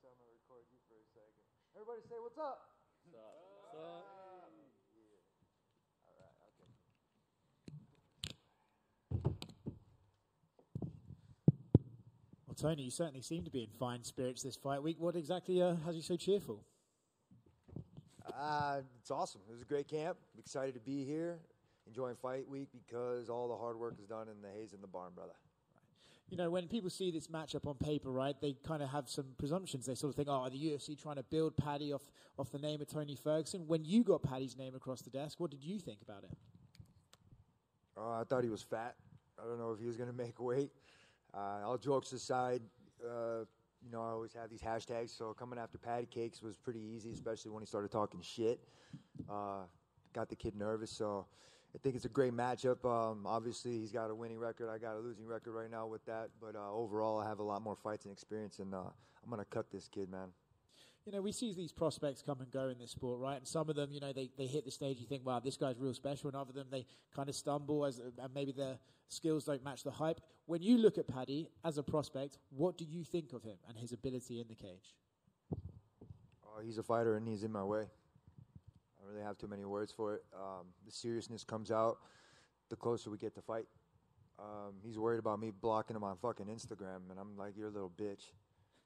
so I'm gonna record you for a second. Everybody say what's up. What's up? What's up? Yeah. All right. Okay. Well, Tony, you certainly seem to be in fine spirits this fight week. What exactly has you so cheerful? It's awesome. It was a great camp. I'm excited to be here, enjoying fight week because all the hard work is done in the haze in the barn, brother. You know, when people see this matchup on paper, right, they kind of have some presumptions. They sort of think, oh, are the UFC trying to build Paddy off the name of Tony Ferguson? When you got Paddy's name across the desk, what did you think about it? I thought he was fat. I don't know if he was going to make weight. All jokes aside, I always have these hashtags, so coming after Paddy Cakes was pretty easy, especially when he started talking shit. Got the kid nervous, so I think it's a great matchup. Obviously, he's got a winning record. I got a losing record right now with that, but overall, I have a lot more fights and experience, and I'm going to cut this kid, man. You know, we see these prospects come and go in this sport, right? And some of them, you know, they hit the stage, you think, wow, this guy's real special. And other of them, they kind of stumble and maybe their skills don't match the hype. When you look at Paddy as a prospect, what do you think of him and his ability in the cage? He's a fighter, and he's in my way. I don't really have too many words for it. The seriousness comes out the closer we get to fight. He's worried about me blocking him on fucking Instagram, and I'm like, you're a little bitch.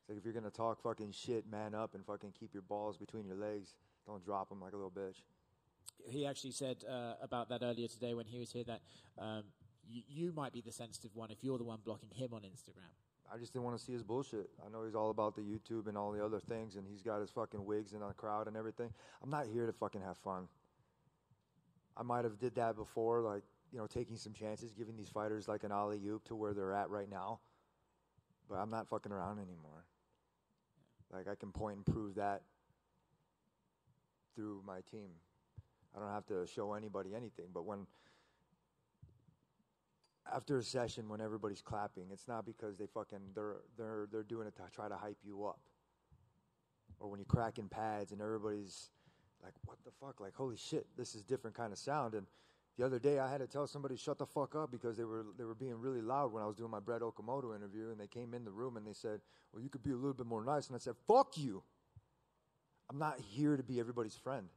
It's like, if you're going to talk fucking shit, man up and fucking keep your balls between your legs. Don't drop them like a little bitch. He actually said about that earlier today when he was here that you might be the sensitive one if you're the one blocking him on Instagram. I just didn't want to see his bullshit. I know he's all about the YouTube and all the other things, and he's got his fucking wigs in the crowd and everything. I'm not here to fucking have fun. I might have did that before, like, taking some chances, giving these fighters like an alley-oop to where they're at right now. But I'm not fucking around anymore. Like, I can point and prove that through my team. I don't have to show anybody anything. But after a session, when everybody's clapping, it's not because they're doing it to try to hype you up. Or when you're cracking pads and everybody's like, what the fuck? Like, holy shit, this is different kind of sound. And the other day, I had to tell somebody, shut the fuck up, because they were being really loud when I was doing my Brett Okamoto interview, and they came in the room and they said, well, you could be a little bit more nice. And I said, fuck you. I'm not here to be everybody's friend.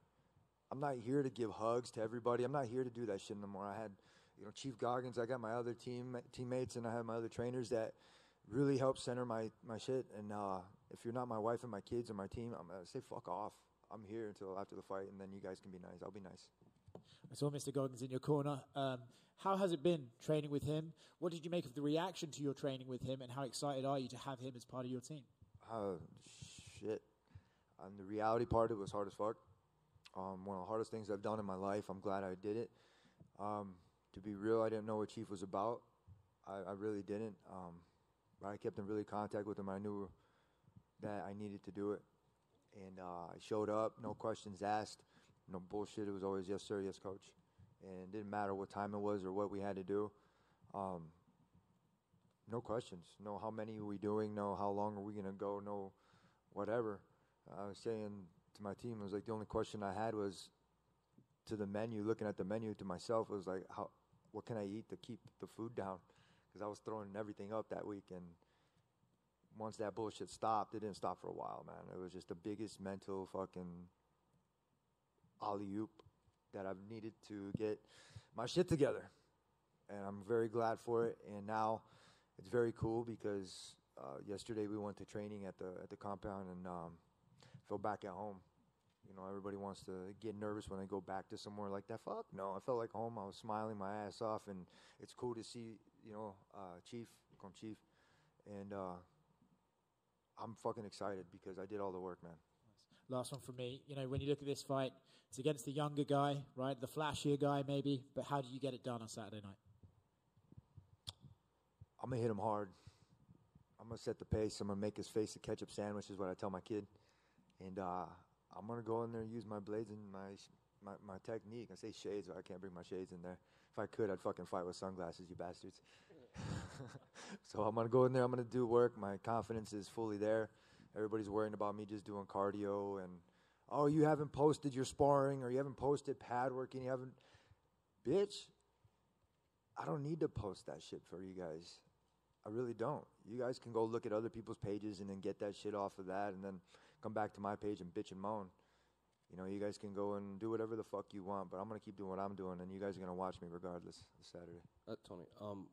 I'm not here to give hugs to everybody. I'm not here to do that shit no more. I had, Chief Goggins, I got my other teammates, and I have my other trainers that really help center my shit. And if you're not my wife and my kids or my team, I'm going to say fuck off. I'm here until after the fight, and then you guys can be nice. I'll be nice. I saw Mr. Goggins in your corner. How has it been training with him? What did you make of the reaction to your training with him, and how excited are you to have him as part of your team? Shit. On the reality part, it was hard as fuck. One of the hardest things I've done in my life. I'm glad I did it. To be real, I didn't know what Chief was about. I really didn't. But I kept in really contact with him. I knew that I needed to do it. And I showed up, no questions asked. No bullshit. It was always, yes, sir, yes, coach. And it didn't matter what time it was or what we had to do. No questions. No, how many are we doing? No, how long are we going to go? No, whatever. I was saying to my team, it was like the only question I had was to the menu, looking at the menu to myself, was like, what can I eat to keep the food down? Because I was throwing everything up that week. And once that bullshit stopped, it didn't stop for a while, man. It was just the biggest mental fucking alley-oop that I've needed to get my shit together, and I'm very glad for it. And now it's very cool because yesterday we went to training at the compound and felt back at home. Everybody wants to get nervous when they go back to somewhere like that. Fuck no, I felt like home. I was smiling my ass off, and it's cool to see Chief, call him Chief, and I'm fucking excited because I did all the work, man. Last one from me. When you look at this fight, it's against the younger guy, right? The flashier guy, maybe. But how did you get it done on Saturday night? I'm going to hit him hard. I'm going to set the pace. I'm going to make his face a ketchup sandwich is what I tell my kid. And I'm going to go in there and use my blades and my technique. I say shades, but I can't bring my shades in there. If I could, I'd fucking fight with sunglasses, you bastards. So I'm going to go in there. I'm going to do work. My confidence is fully there. Everybody's worrying about me just doing cardio and, oh, you haven't posted your sparring or you haven't posted pad working. You haven't. Bitch, I don't need to post that shit for you guys. I really don't. You guys can go look at other people's pages and then get that shit off of that and then come back to my page and bitch and moan. You know, you guys can go and do whatever the fuck you want, but I'm going to keep doing what I'm doing, and you guys are going to watch me regardless this Saturday. Tony,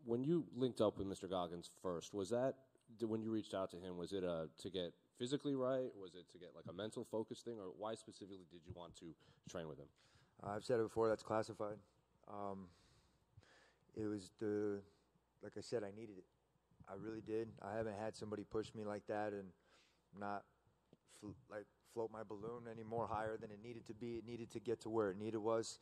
when you linked up with Mr. Goggins first, was that, when you reached out to him, was it to get physically right? Was it to get like a mental focus thing? Or why specifically did you want to train with him? I've said it before, that's classified. It was like I said, I needed it. I really did. I haven't had somebody push me like that and not float my balloon any more higher than it needed to be. It needed to get to where it needed was.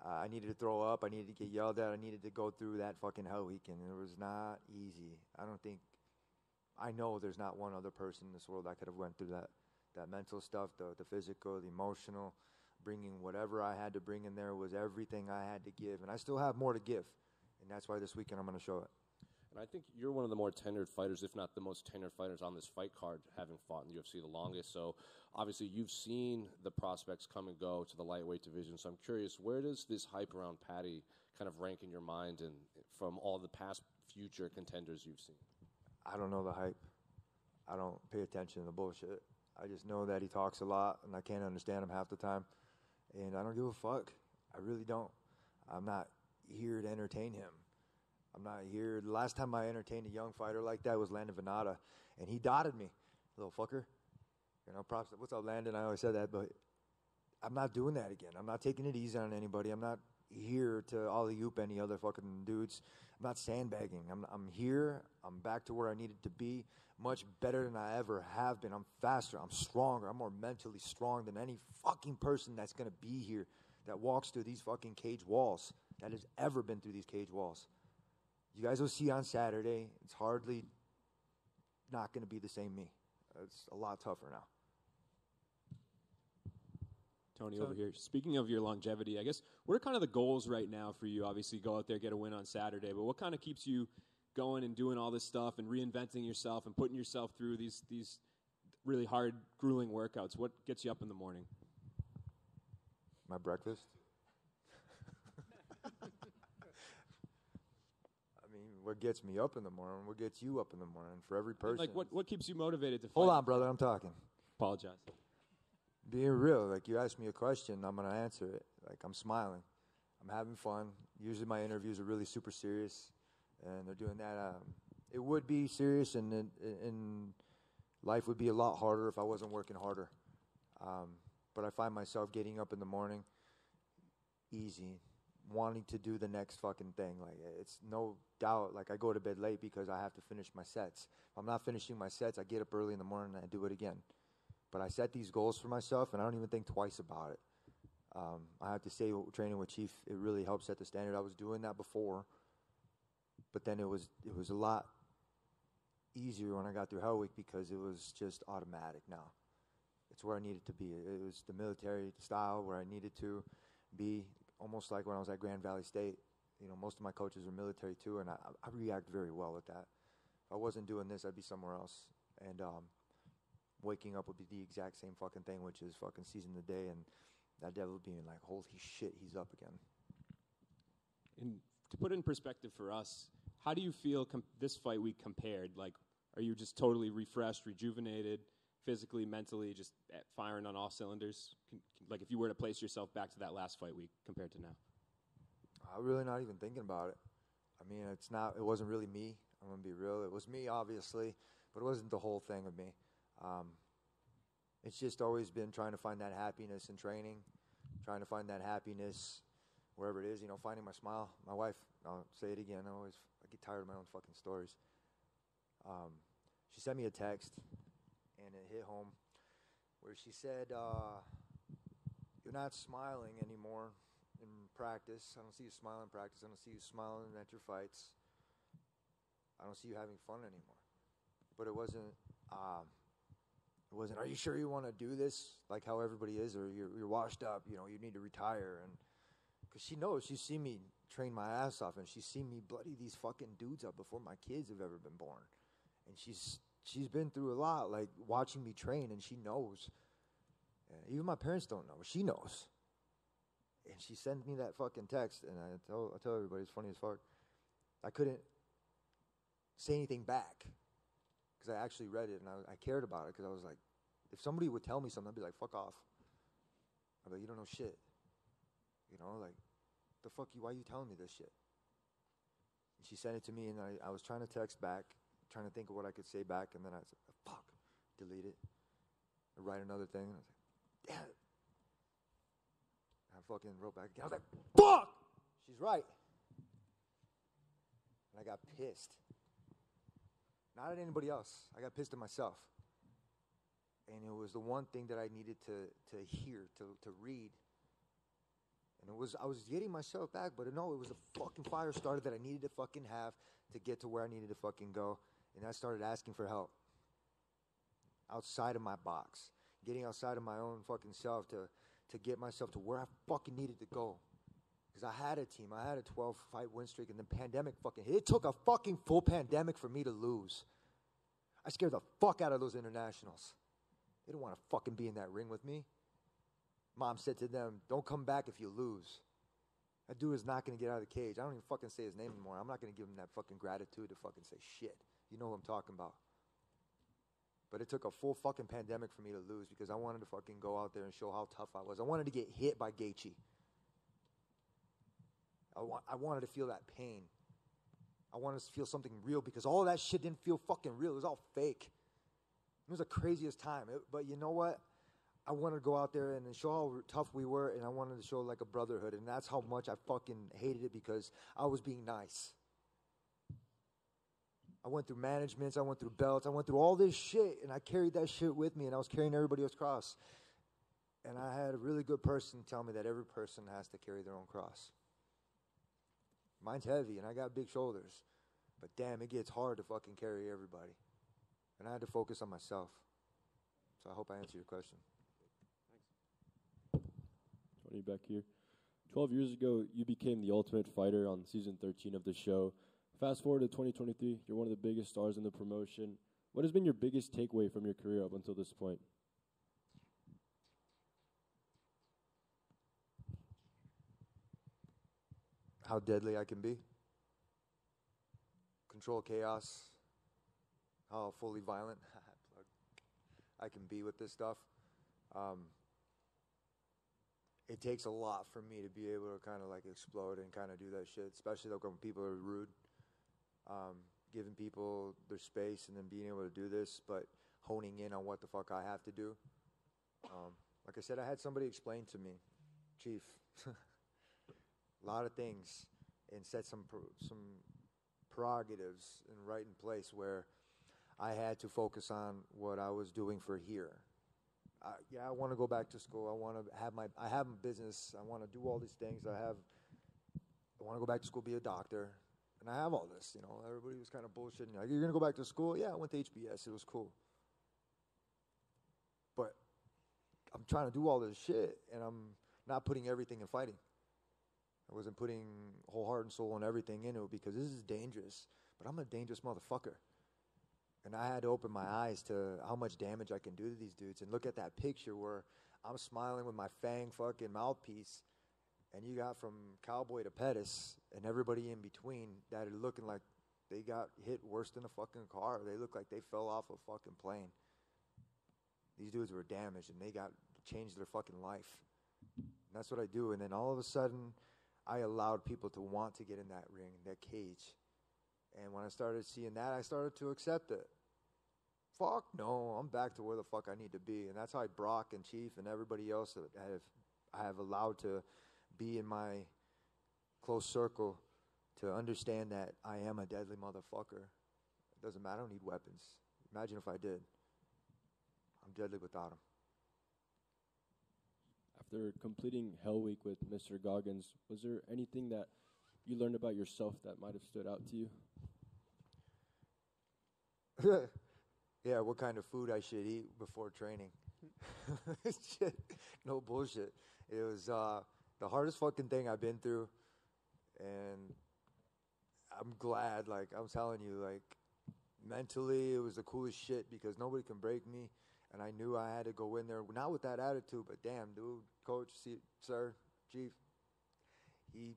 I needed to throw up. I needed to get yelled at. I needed to go through that fucking hell week, and it was not easy. I know there's not one other person in this world that could have went through that mental stuff, the physical, the emotional. Bringing whatever I had to bring in there was everything I had to give, and I still have more to give, and that's why this weekend I'm going to show it. And I think you're one of the more tenured fighters, if not the most tenured fighters on this fight card, having fought in the UFC the longest. So obviously you've seen the prospects come and go to the lightweight division. So I'm curious, where does this hype around Paddy kind of rank in your mind and from all the past future contenders you've seen? I don't know the hype. I don't pay attention to the bullshit. I just know that he talks a lot, and I can't understand him half the time. And I don't give a fuck. I really don't. I'm not here to entertain him. I'm not here. The last time I entertained a young fighter like that was Landon Venata, and he dotted me, little fucker. You know, props. What's up, Landon? I always said that, but I'm not doing that again. I'm not taking it easy on anybody. I'm not here to alley-oop any other fucking dudes. I'm not sandbagging. I'm here. I'm back to where I needed to be, much better than I ever have been. I'm faster. I'm stronger. I'm more mentally strong than any fucking person that's going to be here that walks through these fucking cage walls, that has ever been through these cage walls. You guys will see on Saturday, it's hardly not going to be the same me. It's a lot tougher now. Tony, over here. Speaking of your longevity, I guess, what are kind of the goals right now for you? Obviously, go out there, get a win on Saturday, but what kind of keeps you going and doing all this stuff and reinventing yourself and putting yourself through these really hard, grueling workouts? What gets you up in the morning? My breakfast. What gets me up in the morning, what gets you up in the morning for every person. Like, what keeps you motivated to fight? Hold on, brother, I'm talking. Apologize. Being real, like you asked me a question, I'm going to answer it. Like I'm smiling. I'm having fun. Usually my interviews are really super serious, and they're doing that. It would be serious, and life would be a lot harder if I wasn't working harder. But I find myself getting up in the morning easy, wanting to do the next fucking thing. Like, it's no doubt, like, I go to bed late because I have to finish my sets. If I'm not finishing my sets, I get up early in the morning and I do it again. But I set these goals for myself, and I don't even think twice about it. I have to say, training with Chief, it really helped set the standard. I was doing that before, but then it was a lot easier when I got through Hell Week because it was just automatic now. It's where I needed to be. It was the military style where I needed to be, almost like when I was at Grand Valley State. You know, most of my coaches are military too, and I react very well with that. If I wasn't doing this, I'd be somewhere else. And waking up would be the exact same fucking thing, which is fucking seizing the day and that devil being like, holy shit, he's up again. And to put it in perspective for us, how do you feel this fight week compared? Like, are you just totally refreshed, rejuvenated, physically, mentally, just firing on all cylinders? Like, if you were to place yourself back to that last fight week compared to now? I'm really not even thinking about it. I mean, it wasn't really me. I'm going to be real. It was me, obviously, but it wasn't the whole thing of me. It's just always been trying to find that happiness in training, trying to find that happiness wherever it is, you know, finding my smile. My wife, I'll say it again, I get tired of my own fucking stories. She sent me a text, and it hit home, where she said, you're not smiling anymore in practice. I don't see you smiling in practice. I don't see you smiling at your fights. I don't see you having fun anymore. But it wasn't, are you sure you want to do this, like how everybody is, or you're washed up, you know, you need to retire? And because she knows, she's seen me train my ass off, and she's seen me bloody these fucking dudes up before my kids have ever been born. And she's been through a lot, like watching me train, and she knows. Even my parents don't know. She knows. And she sent me that fucking text, and I tell everybody, it's funny as fuck. I couldn't say anything back because I actually read it and I cared about it because I was like, if somebody would tell me something, I'd be like, fuck off. I'd be like, you don't know shit. You know, like, the fuck you, why are you telling me this shit? And she sent it to me, and I was trying to text back, trying to think of what I could say back, and then I said, fuck, delete it. I write another thing, and I was like, damn it. I fucking wrote back again. I was like, fuck! She's right. And I got pissed. Not at anybody else. I got pissed at myself. And it was the one thing that I needed to hear, to read. And I was getting myself back, but no, it was a fucking fire starter that I needed to fucking have to get to where I needed to fucking go. And I started asking for help. Outside of my box. Getting outside of my own fucking self to get myself to where I fucking needed to go. Because I had a team. I had a 12-fight win streak, and the pandemic fucking hit. It took a fucking full pandemic for me to lose. I scared the fuck out of those internationals. They didn't want to fucking be in that ring with me. Mom said to them, don't come back if you lose. That dude is not going to get out of the cage. I don't even fucking say his name anymore. I'm not going to give him that fucking gratitude to fucking say shit. You know who I'm talking about. But it took a full fucking pandemic for me to lose because I wanted to fucking go out there and show how tough I was. I wanted to get hit by Gaethje. I wanted to feel that pain. I wanted to feel something real because all of that shit didn't feel fucking real. It was all fake. It was the craziest time. But you know what? I wanted to go out there and show how tough we were, and I wanted to show like a brotherhood. And that's how much I fucking hated it because I was being nice. I went through managements, I went through belts, I went through all this shit, and I carried that shit with me, and I was carrying everybody else's cross. And I had a really good person tell me that every person has to carry their own cross. Mine's heavy, and I got big shoulders. But damn, it gets hard to fucking carry everybody. And I had to focus on myself. So I hope I answered your question. Thanks. Tony, back here. 12 years ago, you became the Ultimate Fighter on season 13 of the show. Fast forward to 2023, you're one of the biggest stars in the promotion. What has been your biggest takeaway from your career up until this point? How deadly I can be. Control chaos. How fully violent I can be with this stuff. It takes a lot for me to be able to kind of like explode and kind of do that shit, especially like when people are rude. Giving people their space and then being able to do this, but honing in on what the fuck I have to do. Like I said, I had somebody explain to me, Chief, a lot of things, and set some prerogatives in right in place where I had to focus on what I was doing for here. I want to go back to school. I have a business. I want to do all these things. I want to go back to school, be a doctor. And I have all this, you know. Everybody was kind of bullshitting. Like, you're going to go back to school? Yeah, I went to HBS. It was cool. But I'm trying to do all this shit, and I'm not putting everything in fighting. I wasn't putting whole heart and soul and everything into it because this is dangerous. But I'm a dangerous motherfucker. And I had to open my eyes to how much damage I can do to these dudes. And look at that picture where I'm smiling with my fang fucking mouthpiece. And you got from Cowboy to Pettis and everybody in between that are looking like they got hit worse than a fucking car. They look like they fell off a fucking plane. These dudes were damaged and they changed their fucking life. And that's what I do. And then all of a sudden, I allowed people to want to get in that ring, that cage. And when I started seeing that, I started to accept it. Fuck no, I'm back to where the fuck I need to be. And that's how Brock and Chief and everybody else that I have allowed to be in my close circle to understand that I am a deadly motherfucker. It doesn't matter. I don't need weapons. Imagine if I did. I'm deadly without them. After completing Hell Week with Mr. Goggins, was there anything that you learned about yourself that might have stood out to you? Yeah, what kind of food I should eat before training. Shit, no bullshit. It was the hardest fucking thing I've been through, and I'm glad, like, I'm telling you, like, mentally it was the coolest shit because nobody can break me, and I knew I had to go in there, not with that attitude, but damn, dude, coach, sir, chief, he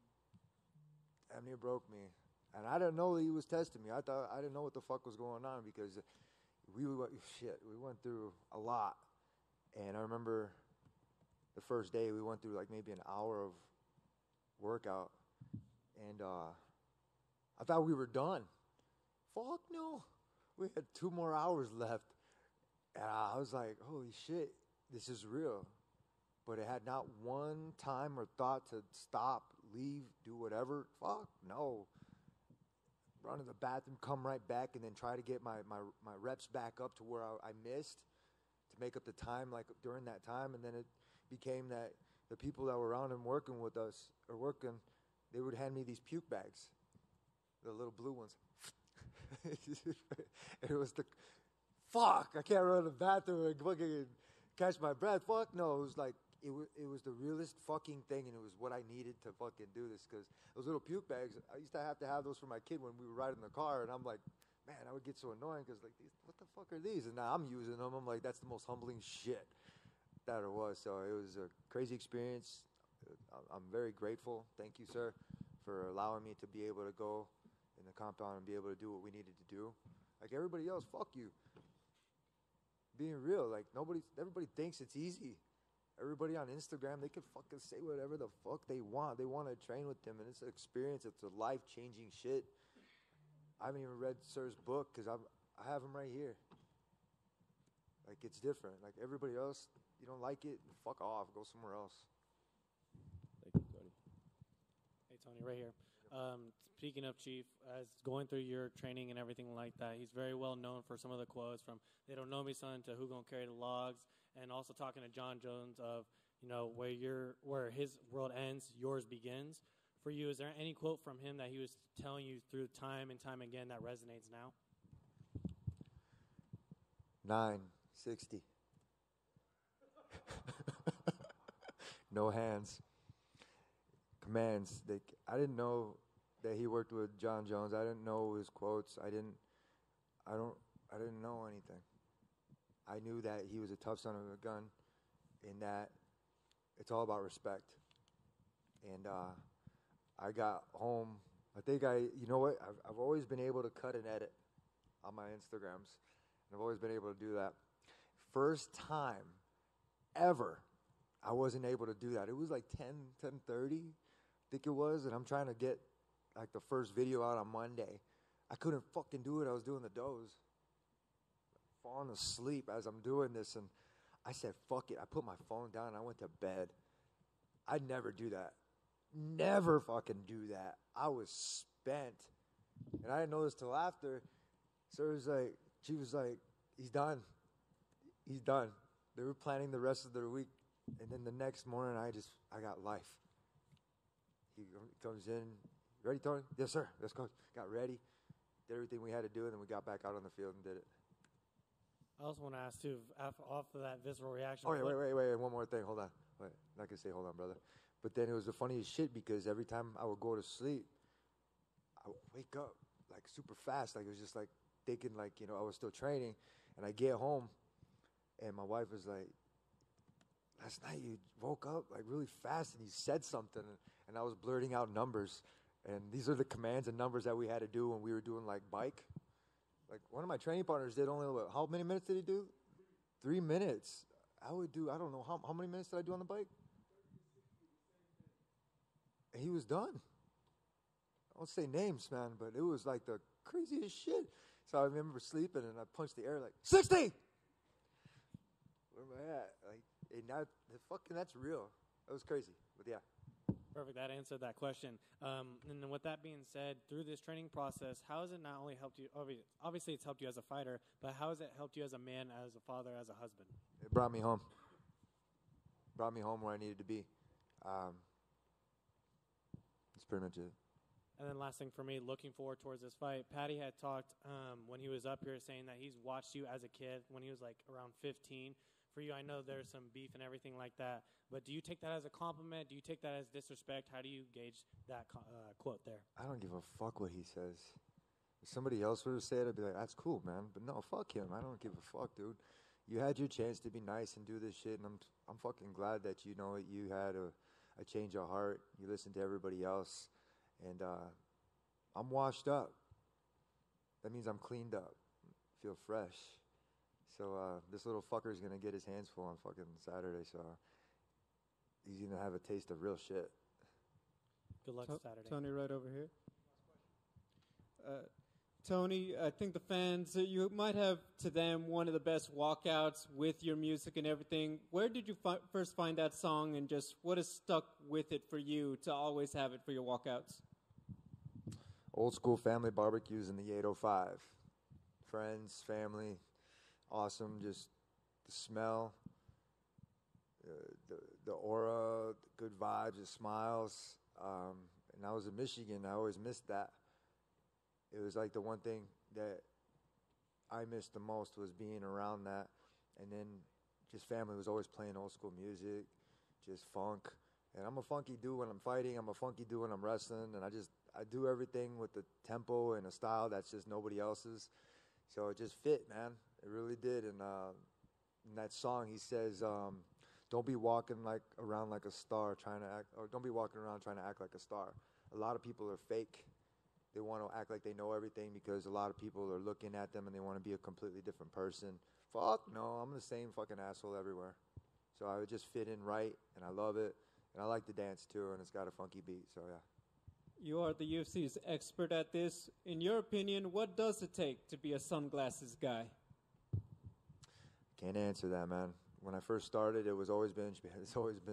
damn near broke me. And I didn't know he was testing me. I didn't know what the fuck was going on because we went through a lot. And I remember the first day we went through like maybe an hour of workout. And I thought we were done. Fuck no. We had 2 more hours left. And I was like, holy shit, this is real. But it had not one time or thought to stop, leave, do whatever. Fuck no. Run to the bathroom, come right back, and then try to get my reps back up to where I missed to make up the time like during that time. And then it became that the people that were around him working with us or working, they would hand me these puke bags, the little blue ones. It was the, fuck, I can't run to the bathroom and fucking catch my breath. Fuck no, it was like, it was the realest fucking thing, and it was what I needed to fucking do this, because those little puke bags, I used to have those for my kid when we were riding the car, and I'm like, man, I would get so annoying, because like, what the fuck are these? And now I'm using them. I'm like, that's the most humbling shit that it was. So it was a crazy experience. I'm very grateful. Thank you, sir, for allowing me to be able to go in the compound and be able to do what we needed to do. Like everybody else, fuck you. Being real, like everybody thinks it's easy. Everybody on Instagram, they can fucking say whatever the fuck they want. They want to train with them, and it's an experience. It's a life-changing shit. I haven't even read Sir's book because I have him right here. Like, it's different. Like, everybody else, you don't like it, fuck off. Go somewhere else. Thank you, Tony. Hey, Tony, right here. Speaking of Chief, as going through your training and everything like that, he's very well known for some of the quotes from "They don't know me, son" to "Who gonna carry the logs," and also talking to John Jones of, you know, where his world ends, yours begins. For you, is there any quote from him that he was telling you through time and time again that resonates now? 960. No hands. Commands. I didn't know that he worked with John Jones. I didn't know his quotes. I didn't know anything. I knew that he was a tough son of a gun, in that it's all about respect. And I got home. I think you know what? I've always been able to cut and edit on my Instagrams. I've always been able to do that. First time ever, I wasn't able to do that. It was like 10:30, I think it was, and I'm trying to get like the first video out on Monday. I couldn't fucking do it. I was doing the doze, falling asleep as I'm doing this, and I said, fuck it. I put my phone down and I went to bed. I'd never do that. Never fucking do that. I was spent. And I didn't know this till after. So it was like, she was like, he's done. He's done. They were planning the rest of their week. And then the next morning, I got life. He comes in. Ready, Tony? Yes, sir. Let's go. Got ready. Did everything we had to do, and then we got back out on the field and did it. I also want to ask, too, off of that visceral reaction. Oh, wait. One more thing. Hold on. Wait, I'm not going to say hold on, brother. But then it was the funniest shit, because every time I would go to sleep, I would wake up like super fast. Like it was just like thinking like, you know, I was still training. And I get home, and my wife was like, last night you woke up like really fast and you said something. And I was blurting out numbers. And these are the commands and numbers that we had to do when we were doing like bike. Like one of my training partners did only, how many minutes did he do? 3 minutes. I don't know, how many minutes did I do on the bike? And he was done. I won't say names, man, but it was like the craziest shit. So I remember sleeping, and I punched the air like, 60! Where am I at? Like, and that's real. That was crazy, but yeah. Perfect. That answered that question. And then with that being said, through this training process, how has it not only helped you, obviously it's helped you as a fighter, but how has it helped you as a man, as a father, as a husband? It brought me home. Brought me home where I needed to be. That's pretty much it. And then last thing for me, looking forward towards this fight, Paddy had talked when he was up here saying that he's watched you as a kid when he was like around 15. For you, I know there's some beef and everything like that, but do you take that as a compliment? Do you take that as disrespect? How do you gauge that quote there? I don't give a fuck what he says. If somebody else would have said it, I'd be like, that's cool, man. But no, fuck him. I don't give a fuck, dude. You had your chance to be nice and do this shit, and I'm fucking glad that you know you had a change of heart. You listened to everybody else, and I'm washed up. That means I'm cleaned up, feel fresh. So this little fucker is gonna get his hands full on fucking Saturday. So he's gonna have a taste of real shit. Good luck Saturday. Tony, right over here. Tony, I think the fans, you might have to them one of the best walkouts with your music and everything. Where did you first find that song, and just what has stuck with it for you to always have it for your walkouts? Old school family barbecues in the 805. Friends, family, awesome. Just the smell, the aura, the good vibes, the smiles. And I was in Michigan. I always missed that. It was like the one thing that I missed the most was being around that. And then just family was always playing old school music, just funk. And I'm a funky dude when I'm fighting. I'm a funky dude when I'm wrestling. And I do everything with the tempo and a style that's just nobody else's. So it just fit, man. It really did. And in that song, he says, don't be walking around like a star trying to act, or don't be walking around trying to act like a star. A lot of people are fake. They want to act like they know everything because a lot of people are looking at them and they want to be a completely different person. Fuck no, I'm the same fucking asshole everywhere. So I would just fit in right, and I love it. And I like to dance too, and it's got a funky beat, so yeah. You are the UFC's expert at this. In your opinion, what does it take to be a sunglasses guy? Can't answer that, man. When I first started, it's always been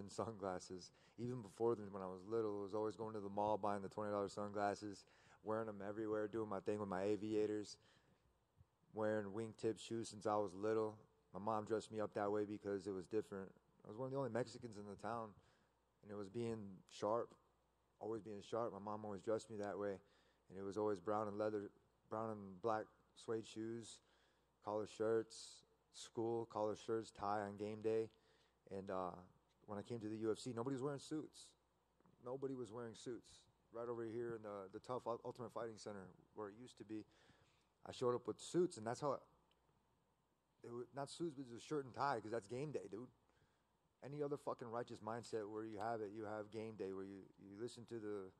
sunglasses. Even before then, when I was little, it was always going to the mall, buying the $20 sunglasses, wearing them everywhere, doing my thing with my aviators, wearing wingtip shoes since I was little. My mom dressed me up that way because it was different. I was one of the only Mexicans in the town, and it was being sharp, always being sharp. My mom always dressed me that way, and it was always brown and black suede shoes, collar shirts, school, collar shirts, tie on game day. And when I came to the UFC, nobody was wearing suits. Nobody was wearing suits. Right over here in the Tough Ultimate Fighting Center, where it used to be, I showed up with suits, and that's how it was, not suits, but it was a shirt and tie, because that's game day, dude. Any other fucking righteous mindset where you have it, you have game day, where you listen to the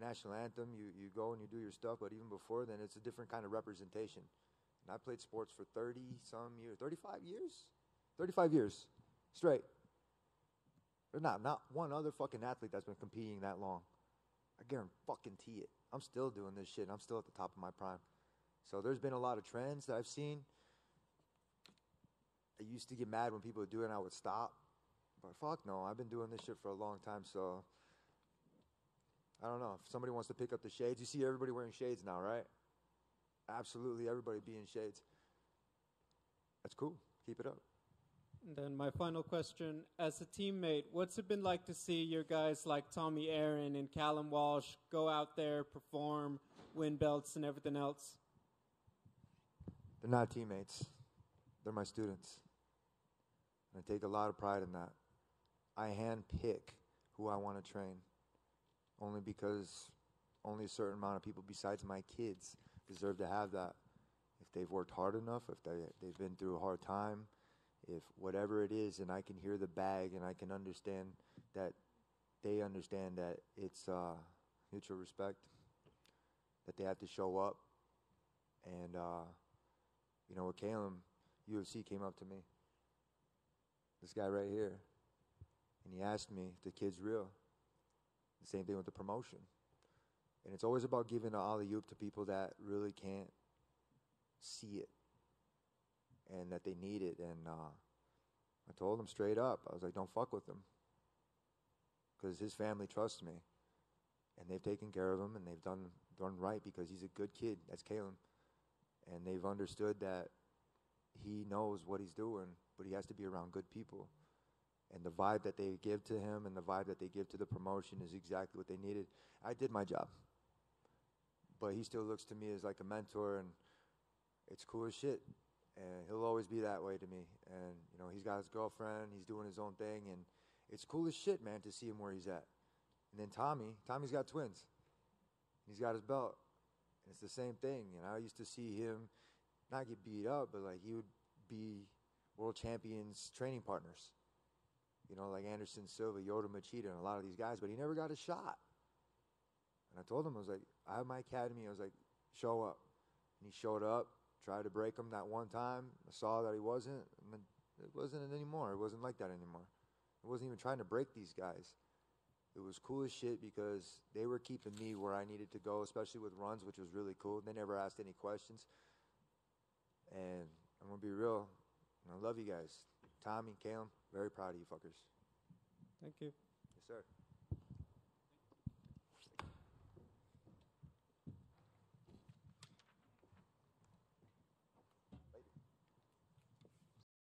national anthem, you go and you do your stuff, but even before then, it's a different kind of representation. And I played sports for 30-some years, 35 years? 35 years, straight. There's not one other fucking athlete that's been competing that long. I guarantee it. I'm still doing this shit, and I'm still at the top of my prime. So there's been a lot of trends that I've seen. I used to get mad when people would do it and I would stop. But fuck no, I've been doing this shit for a long time, so I don't know. If somebody wants to pick up the shades, you see everybody wearing shades now, right? Absolutely everybody be in shades. That's cool. Keep it up. And then my final question, as a teammate, what's it been like to see your guys like Tommy Aaron and Callum Walsh go out there, perform, win belts and everything else? They're not teammates. They're my students. And I take a lot of pride in that. I handpick who I want to train, only because only a certain amount of people besides my kids deserve to have that. If they've worked hard enough, if they've been through a hard time, if whatever it is, and I can hear the bag and I can understand that they understand that it's mutual respect, that they have to show up. And, with Caleb, UFC came up to me, this guy right here, and he asked me if the kid's real. The same thing with the promotion. And it's always about giving an alley-oop to people that really can't see it and that they need it. And I told him straight up, I was like, don't fuck with him, because his family trusts me, and they've taken care of him, and they've done right because he's a good kid. That's Caleb. And they've understood that he knows what he's doing, but he has to be around good people. And the vibe that they give to him and the vibe that they give to the promotion is exactly what they needed. I did my job. But he still looks to me as like a mentor, and it's cool as shit. And he'll always be that way to me. And, he's got his girlfriend, he's doing his own thing, and it's cool as shit, man, to see him where he's at. And then Tommy's got twins. He's got his belt. And it's the same thing. And I used to see him not get beat up, but like he would be world champions training partners. Like Anderson Silva, Yoda Machida, and a lot of these guys, but he never got a shot. And I told him, I was like, I have my academy. I was like, show up. And he showed up, tried to break him that one time. I saw that he wasn't, and then it wasn't anymore. It wasn't like that anymore. I wasn't even trying to break these guys. It was cool as shit because they were keeping me where I needed to go, especially with runs, which was really cool. They never asked any questions. And I'm going to be real. I love you guys. Tommy, Caleb, very proud of you fuckers. Thank you. Yes, sir.